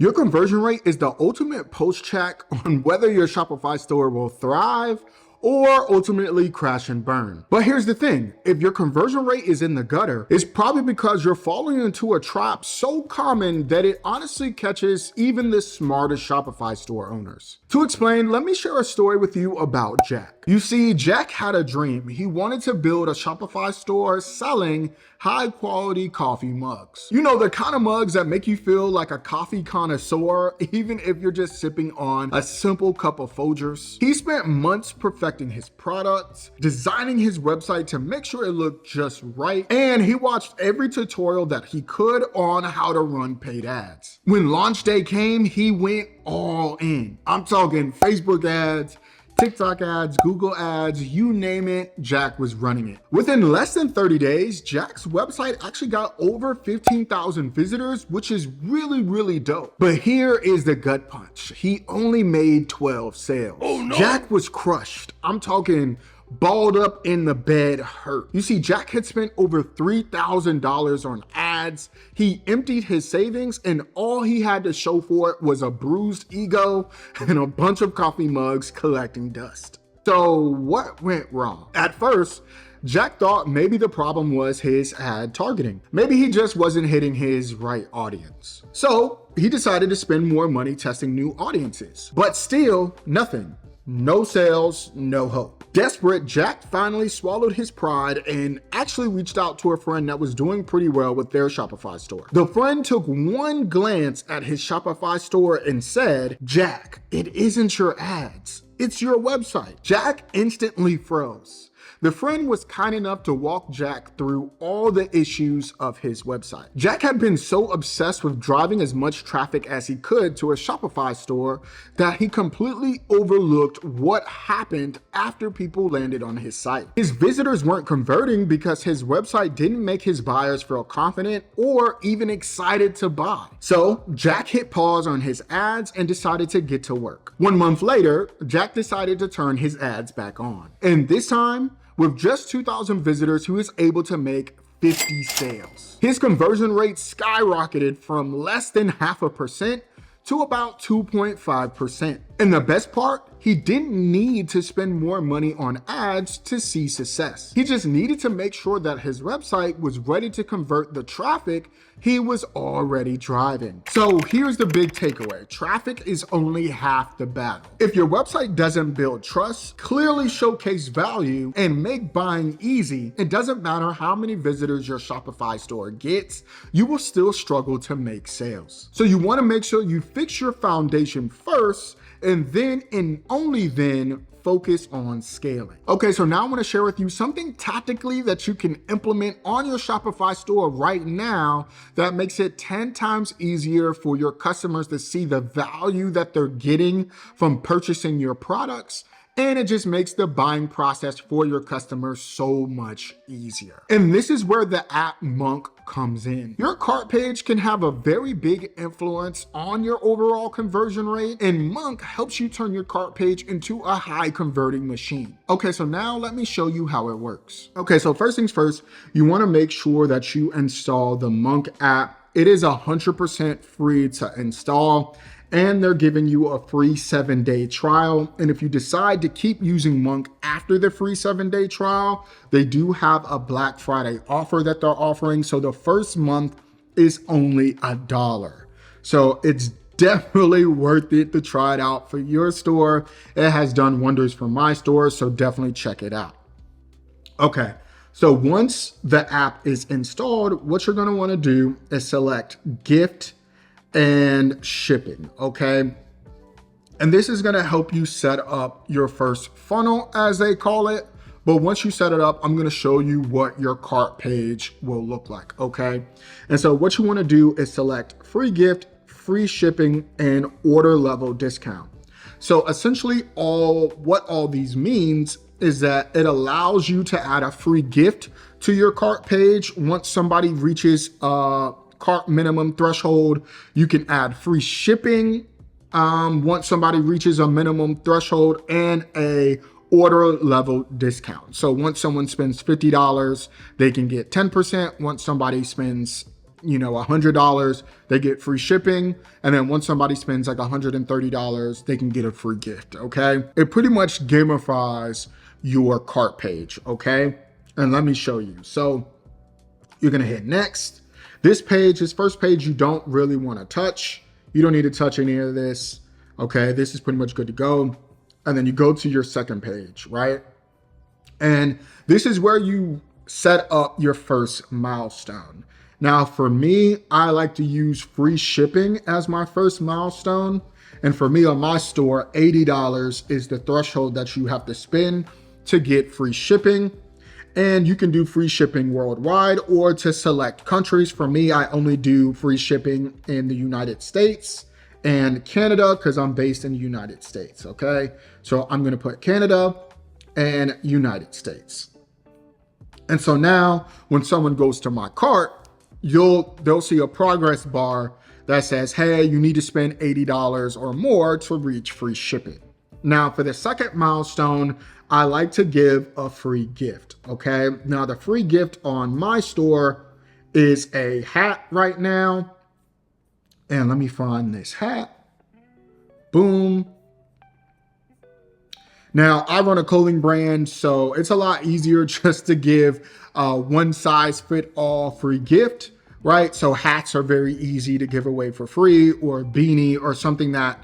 Your conversion rate is the ultimate pulse check on whether your Shopify store will thrive or ultimately crash and burn. But here's the thing, if your conversion rate is in the gutter, it's probably because you're falling into a trap so common that it honestly catches even the smartest Shopify store owners. To explain, let me share a story with you about Jack. You see, Jack had a dream. He wanted to build a Shopify store selling high quality coffee mugs. You know, the kind of mugs that make you feel like a coffee connoisseur, even if you're just sipping on a simple cup of Folgers. He spent months perfecting his products, designing his website to make sure it looked just right, and he watched every tutorial that he could on how to run paid ads. When launch day came, he went all in. I'm talking Facebook ads, TikTok ads, Google ads, you name it, Jack was running it. Within less than 30 days, Jack's website actually got over 15,000 visitors, which is really dope. But here is the gut punch. He only made 12 sales. Oh no! Jack was crushed. I'm talking balled up in the bed, hurt. You see, Jack had spent over $3,000 on ads. He emptied his savings and all he had to show for it was a bruised ego and a bunch of coffee mugs collecting dust. So what went wrong? At first, Jack thought maybe the problem was his ad targeting. Maybe he just wasn't hitting his right audience. So he decided to spend more money testing new audiences, but still nothing. No sales, no hope. Desperate, Jack finally swallowed his pride and actually reached out to a friend that was doing pretty well with their Shopify store. The friend took one glance at his Shopify store and said, "Jack, it isn't your ads, it's your website." Jack instantly froze. The friend was kind enough to walk Jack through all the issues of his website. Jack had been so obsessed with driving as much traffic as he could to a Shopify store that he completely overlooked what happened after people landed on his site. His visitors weren't converting because his website didn't make his buyers feel confident or even excited to buy. So Jack hit pause on his ads and decided to get to work. 1 month later, Jack decided to turn his ads back on. And this time, with just 2,000 visitors, he was able to make 50 sales. His conversion rate skyrocketed from less than 0.5% to about 2.5%. And the best part, he didn't need to spend more money on ads to see success. He just needed to make sure that his website was ready to convert the traffic he was already driving. So here's the big takeaway. Traffic is only half the battle. If your website doesn't build trust, clearly showcase value, and make buying easy, it doesn't matter how many visitors your Shopify store gets, you will still struggle to make sales. So you want to make sure you fix your foundation first, and then and only then focus on scaling. Okay, so now I want to share with you something tactically that you can implement on your Shopify store right now that makes it 10 times easier for your customers to see the value that they're getting from purchasing your products. And it just makes the buying process for your customers so much easier. And this is where the app Monk comes in. Your cart page can have a very big influence on your overall conversion rate, and Monk helps you turn your cart page into a high converting machine. Okay, so now let me show you how it works. Okay, so first things first, you want to make sure that you install the Monk app. It is 100% free to install, and they're giving you a free 7-day trial. And if you decide to keep using Monk after the free 7-day trial, they do have a Black Friday offer that they're offering. So the first month is only $1. So it's definitely worth it to try it out for your store. It has done wonders for my store, so definitely check it out. Okay. So once the app is installed, what you're going to want to do is select gift and shipping, okay? And this is gonna help you set up your first funnel, as they call it. But once you set it up, I'm gonna show you what your cart page will look like, okay? And so what you wanna do is select free gift, free shipping, and order level discount. So essentially what all these means is that it allows you to add a free gift to your cart page once somebody reaches cart minimum threshold. You can add free shipping once somebody reaches a minimum threshold, and a order level discount. So once someone spends $50, they can get 10%. Once somebody spends $100, they get free shipping. And then once somebody spends like $130, they can get a free gift, okay? It pretty much gamifies your cart page, okay? And let me show you. So you're gonna hit next. This first page, you don't really wanna touch. You don't need to touch any of this, okay? This is pretty much good to go. And then you go to your second page, right? And this is where you set up your first milestone. Now, for me, I like to use free shipping as my first milestone. And for me on my store, $80 is the threshold that you have to spend to get free shipping. And you can do free shipping worldwide or to select countries. For me, I only do free shipping in the United States and Canada because I'm based in the United States, okay? So I'm gonna put Canada and United States. And so now when someone goes to my cart, they'll see a progress bar that says, hey, you need to spend $80 or more to reach free shipping. Now for the second milestone, I like to give a free gift, okay? Now the free gift on my store is a hat right now. And let me find this hat. Boom. Now, I run a clothing brand, so it's a lot easier just to give one size fit all free gift, right? So hats are very easy to give away for free, or a beanie or something that,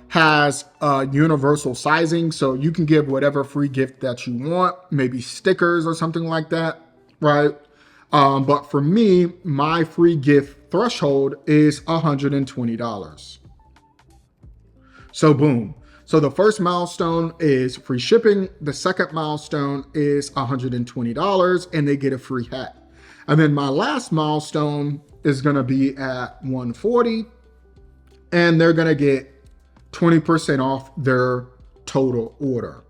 has universal sizing. So you can give whatever free gift that you want, maybe stickers or something like that, right? But for me, my free gift threshold is $120. So boom. So the first milestone is free shipping. The second milestone is $120 and they get a free hat. And then my last milestone is gonna be at $140 and they're gonna get 20% off their total order,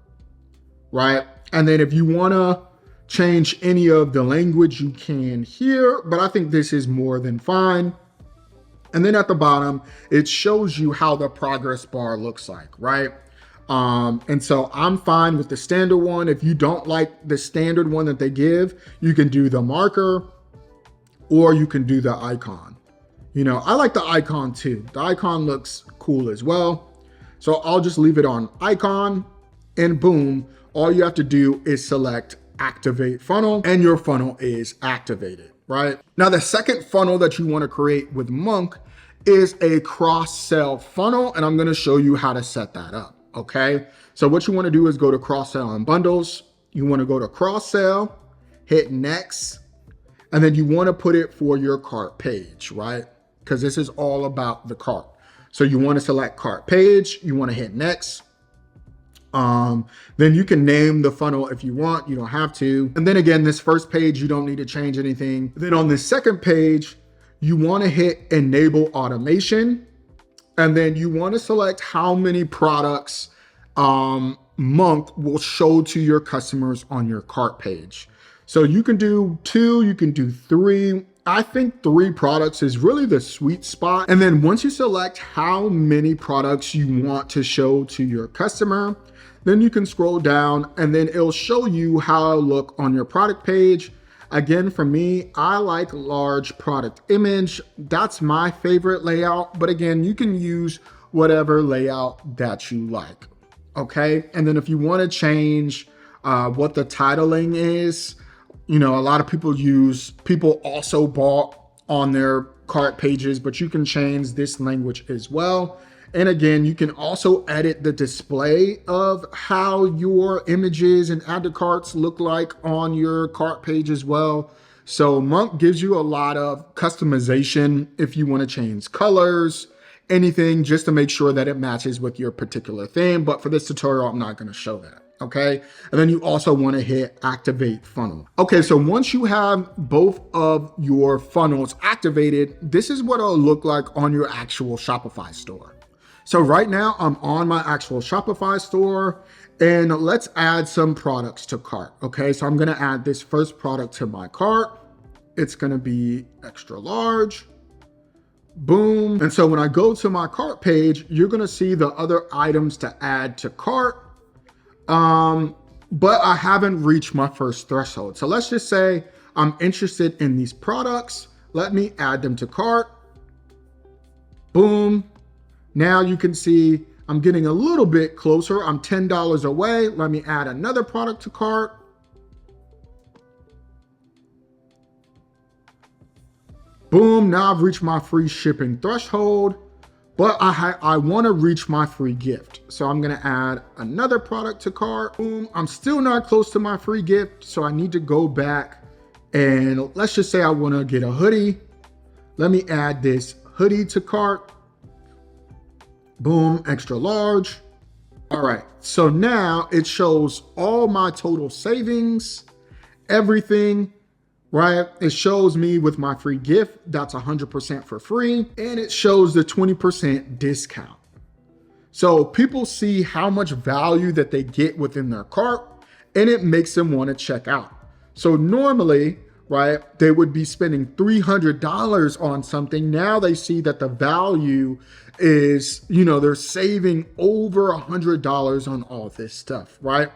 right? And then if you wanna change any of the language, you can here, but I think this is more than fine. And then at the bottom, it shows you how the progress bar looks like, right? And so I'm fine with the standard one. If you don't like the standard one that they give, you can do the marker or you can do the icon. I like the icon too. The icon looks cool as well. So I'll just leave it on icon and boom, all you have to do is select activate funnel and your funnel is activated, right? Now, the second funnel that you want to create with Monk is a cross-sell funnel, and I'm going to show you how to set that up, okay? So what you want to do is go to cross-sell and bundles. You want to go to cross-sell, hit next, and then you want to put it for your cart page, right? Because this is all about the cart. So you want to select cart page, you want to hit next. Then you can name the funnel if you want, you don't have to. And then again, this first page, you don't need to change anything. Then on the second page, you want to hit enable automation. And then you want to select how many products Monk will show to your customers on your cart page. So you can do 2, you can do 3. I think 3 products is really the sweet spot. And then once you select how many products you want to show to your customer, then you can scroll down and then it'll show you how it look on your product page. Again, for me, I like large product image. That's my favorite layout. But again, you can use whatever layout that you like, okay? And then if you want to change what the titling is, a lot of people also bought on their cart pages, but you can change this language as well. And again, you can also edit the display of how your images and add to carts look like on your cart page as well. So Monk gives you a lot of customization if you want to change colors, anything, just to make sure that it matches with your particular theme. But for this tutorial, I'm not going to show that. Okay. And then you also want to hit activate funnel. Okay. So once you have both of your funnels activated, this is what it'll look like on your actual Shopify store. So right now I'm on my actual Shopify store and let's add some products to cart. Okay. So I'm going to add this first product to my cart. It's going to be extra large. Boom. And so when I go to my cart page, you're going to see the other items to add to cart. But I haven't reached my first threshold. So let's just say I'm interested in these products, Let me add them to cart. Boom. Now you can see I'm getting a little bit closer. I'm $10 away. Let me add another product to cart. Boom, now I've reached my free shipping threshold, but I want to reach my free gift. So I'm going to add another product to cart. Boom, I'm still not close to my free gift. So I need to go back and let's just say I want to get a hoodie. Let me add this hoodie to cart. Boom, extra large. All right, so now it shows all my total savings, everything. Right? It shows me with my free gift, that's 100% for free. And it shows the 20% discount. So people see how much value that they get within their cart and it makes them want to check out. So normally, right, they would be spending $300 on something. Now they see that the value is, they're saving over $100 on all this stuff, right?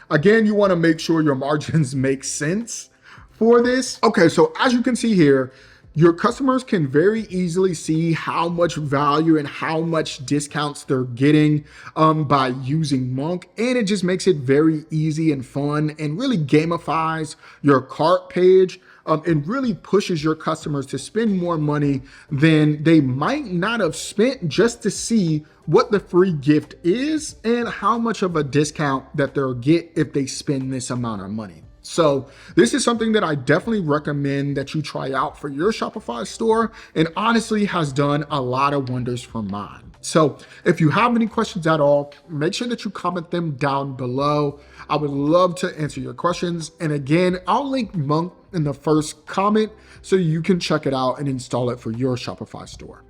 Again, you want to make sure your margins make sense for this. Okay, so as you can see here, your customers can very easily see how much value and how much discounts they're getting by using Monk. And it just makes it very easy and fun and really gamifies your cart page and really pushes your customers to spend more money than they might not have spent just to see what the free gift is and how much of a discount that they'll get if they spend this amount of money. So this is something that I definitely recommend that you try out for your Shopify store and honestly has done a lot of wonders for mine. So if you have any questions at all, make sure that you comment them down below. I would love to answer your questions. And again, I'll link Monk in the first comment so you can check it out and install it for your Shopify store.